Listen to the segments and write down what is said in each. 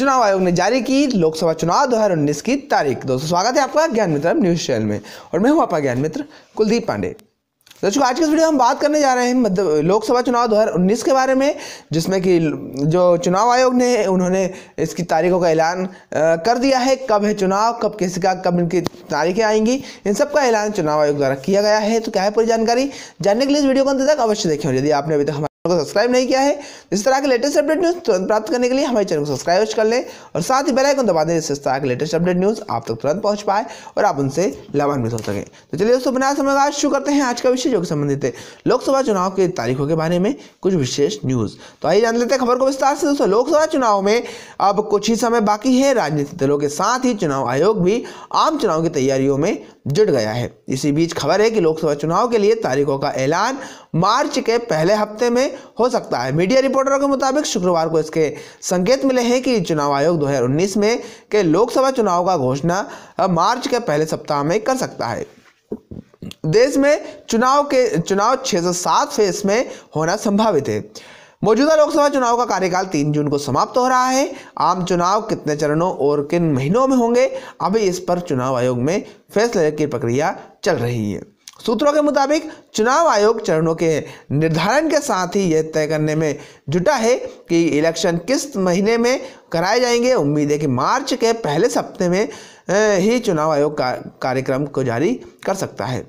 चुनाव आयोग ने जारी की लोकसभा चुनाव 2019 की तारीख। दोस्तों स्वागत है आपका ज्ञान मित्र न्यूज चैनल में और मैं हूं आपका ज्ञान मित्र कुलदीप पांडे। दोस्तों आज के इस वीडियो में हम बात करने जा रहे हैं लोकसभा चुनाव 2019 के बारे में, जिसमें कि जो चुनाव आयोग ने उन्होंने इसकी तारीखों का ऐलान कर दिया है। कब है चुनाव, कब किसी का, कब इनकी तारीखें आएंगी, इन सब का ऐलान चुनाव आयोग द्वारा किया गया है। तो क्या है पूरी जानकारी जानने के लिए इस वीडियो को अंत तक अवश्य देखें। यदि आपने अभी तक को सब्सक्राइब नहीं किया है, इस तरह के लेटेस्ट अपडेट न्यूज तुरंत प्राप्त करने के लिए हमारे चैनल को सब्सक्राइब कर लें और साथ ही बेल आइकन दबा दें, जिससे इस तरह के लेटेस्ट अपडेट न्यूज आप तक तुरंत पहुंच पाए और आप उनसे लाभान्वित हो सके। तो चलिए दोस्तों बिना समय का शुरू करते हैं आज का विषय, जो कि संबंधित है लोकसभा चुनाव की तारीखों के बारे में कुछ विशेष न्यूज। तो आइए जान लेते हैं खबर को विस्तार से। दोस्तों लोकसभा चुनाव में अब कुछ ही समय बाकी है। राजनीतिक दलों के साथ ही चुनाव आयोग भी आम चुनाव की तैयारियों में जुट गया है। इसी बीच खबर है कि लोकसभा चुनाव के लिए तारीखों का ऐलान मार्च के पहले हफ्ते में हो सकता है। मीडिया रिपोर्टरों के मुताबिक शुक्रवार को इसके संकेत मिले हैं कि चुनाव आयोग 2019 में के लोकसभा चुनाव का घोषणा मार्च के पहले सप्ताह में कर सकता है। देश में चुनाव 6 से 7 फेज में होना संभावित है। मौजूदा लोकसभा चुनाव का कार्यकाल 3 जून को समाप्त हो रहा है। आम चुनाव कितने चरणों और किन महीनों में होंगे, अभी इस पर चुनाव आयोग में फैसले की प्रक्रिया चल रही है। सूत्रों के मुताबिक चुनाव आयोग चरणों के निर्धारण के साथ ही यह तय करने में जुटा है कि इलेक्शन किस महीने में कराए जाएंगे। उम्मीद है कि मार्च के पहले सप्ताह में ही चुनाव आयोग का कार्यक्रम को जारी कर सकता है।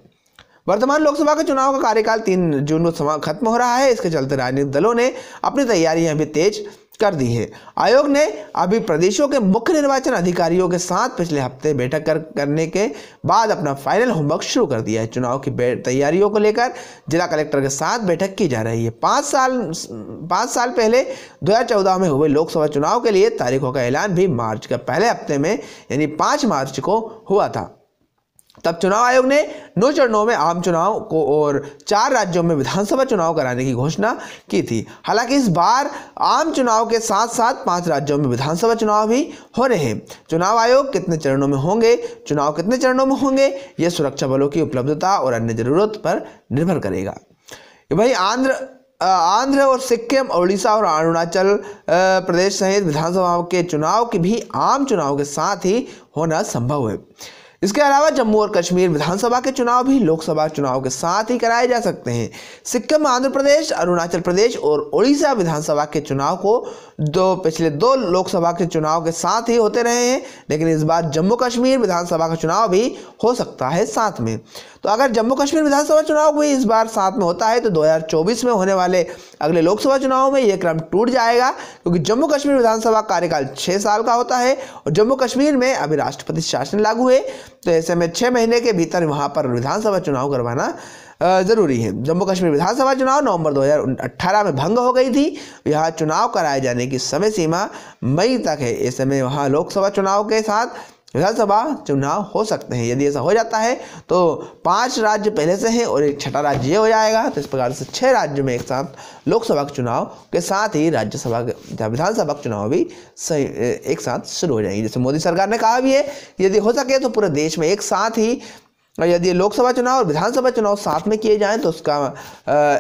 वर्तमान लोकसभा के चुनाव का कार्यकाल 3 जून को खत्म हो रहा है। इसके चलते राजनीतिक दलों ने अपनी तैयारियां भी तेज कर दी है। आयोग ने अभी प्रदेशों के मुख्य निर्वाचन अधिकारियों के साथ पिछले हफ्ते बैठक करने के बाद अपना फाइनल होमवर्क शुरू कर दिया है। चुनाव की तैयारियों को लेकर जिला कलेक्टर के साथ बैठक की जा रही है। 5 साल पहले 2014 में हुए लोकसभा चुनाव के लिए तारीखों का ऐलान भी मार्च के पहले हफ्ते में यानी 5 मार्च को हुआ था। तब चुनाव आयोग ने 9 चरणों में आम चुनाव को और 4 राज्यों में विधानसभा चुनाव कराने की घोषणा की थी। हालांकि इस बार आम चुनाव के साथ साथ 5 राज्यों में विधानसभा चुनाव भी हो रहे हैं। चुनाव आयोग कितने चरणों में होंगे, चुनाव कितने चरणों में होंगे, यह सुरक्षा बलों की उपलब्धता और अन्य जरूरत पर निर्भर करेगा। भाई आंध्र और सिक्किम, उड़ीसा और अरुणाचल प्रदेश सहित विधानसभा के चुनाव की भी आम चुनाव के साथ ही होना संभव है। इसके अलावा जम्मू और कश्मीर विधानसभा के चुनाव भी लोकसभा चुनाव के साथ ही कराए जा सकते हैं। सिक्किम, आंध्र प्रदेश, अरुणाचल प्रदेश और उड़ीसा विधानसभा के चुनाव को पिछले 2 लोकसभा के चुनाव के साथ ही होते रहे हैं, लेकिन इस बार जम्मू कश्मीर विधानसभा का चुनाव भी हो सकता है साथ में। तो अगर जम्मू कश्मीर विधानसभा चुनाव भी इस बार साथ में होता है तो 2024 में होने वाले अगले लोकसभा चुनाव में यह क्रम टूट जाएगा, क्योंकि जम्मू कश्मीर विधानसभा कार्यकाल 6 साल का होता है और जम्मू कश्मीर में अभी राष्ट्रपति शासन लागू है। तो ऐसे में 6 महीने के भीतर वहां पर विधानसभा चुनाव करवाना जरूरी है। जम्मू कश्मीर विधानसभा चुनाव नवंबर 2018 में भंग हो गई थी। यहाँ चुनाव कराए जाने की समय सीमा मई तक है। इस समय वहाँ लोकसभा चुनाव के साथ विधानसभा चुनाव हो सकते हैं। यदि ऐसा हो जाता है तो 5 राज्य पहले से हैं और एक 6ठा राज्य हो जाएगा। तो इस प्रकार से 6 राज्यों में एक साथ लोकसभा के चुनाव के साथ ही राज्यसभा विधानसभा के चुनाव भी एक साथ शुरू हो जाएंगे। जैसे मोदी सरकार ने कहा भी है कि यदि हो सके तो पूरे देश में एक साथ ही यदि लोकसभा चुनाव और विधानसभा चुनाव साथ में किए जाएं तो उसका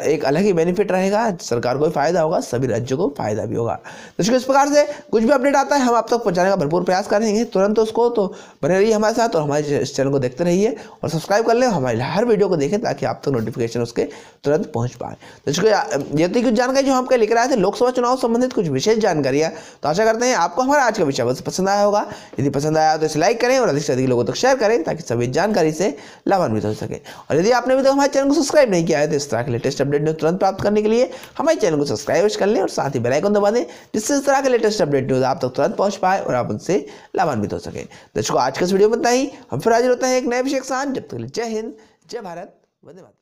एक अलग ही बेनिफिट रहेगा। सरकार को भी फायदा होगा, सभी राज्यों को फायदा भी होगा। तो इस प्रकार से कुछ भी अपडेट आता है हम आप तक पहुंचाने का भरपूर प्रयास करेंगे तुरंत उसको। तो बने रहिए हमारे साथ और हमारे इस चैनल को देखते रहिए और सब्सक्राइब कर लें। हमारे हर वीडियो को देखें ताकि आप तक नोटिफिकेशन उसके तुरंत पहुँच पाए। तो इसको ये थी कुछ जानकारी जो हम आपके लेकर आए थे लोकसभा चुनाव संबंधित कुछ विशेष जानकारियाँ। तो आशा करते हैं आपको हमारा आज का विषय अवश्य पसंद आया होगा। यदि पसंद आया तो इसे लाइक करें और अधिक से अधिक लोगों तक शेयर करें ताकि सभी जानकारी से लाभान्वित हो सके। और यदि आपने अभी तक हमारे चैनल को सब्सक्राइब नहीं किया है तो इस तरह के लेटेस्ट अपडेट न्यूज तुरंत प्राप्त करने के लिए हमारे चैनल को सब्सक्राइब कर लें और साथ ही बेल आइकन दबा दें, जिससे इस तरह के लेटेस्ट अपडेट न्यूज आप तक तुरंत पहुंच पाए और आप उनसे लाभान्वित हो सके। दर्शकों आज के इस वीडियो में इतना ही। हम फिर हाजिर होते हैं एक नए विषय के साथ। जब तक जय हिंद, जय भारत, वंदे मातरम।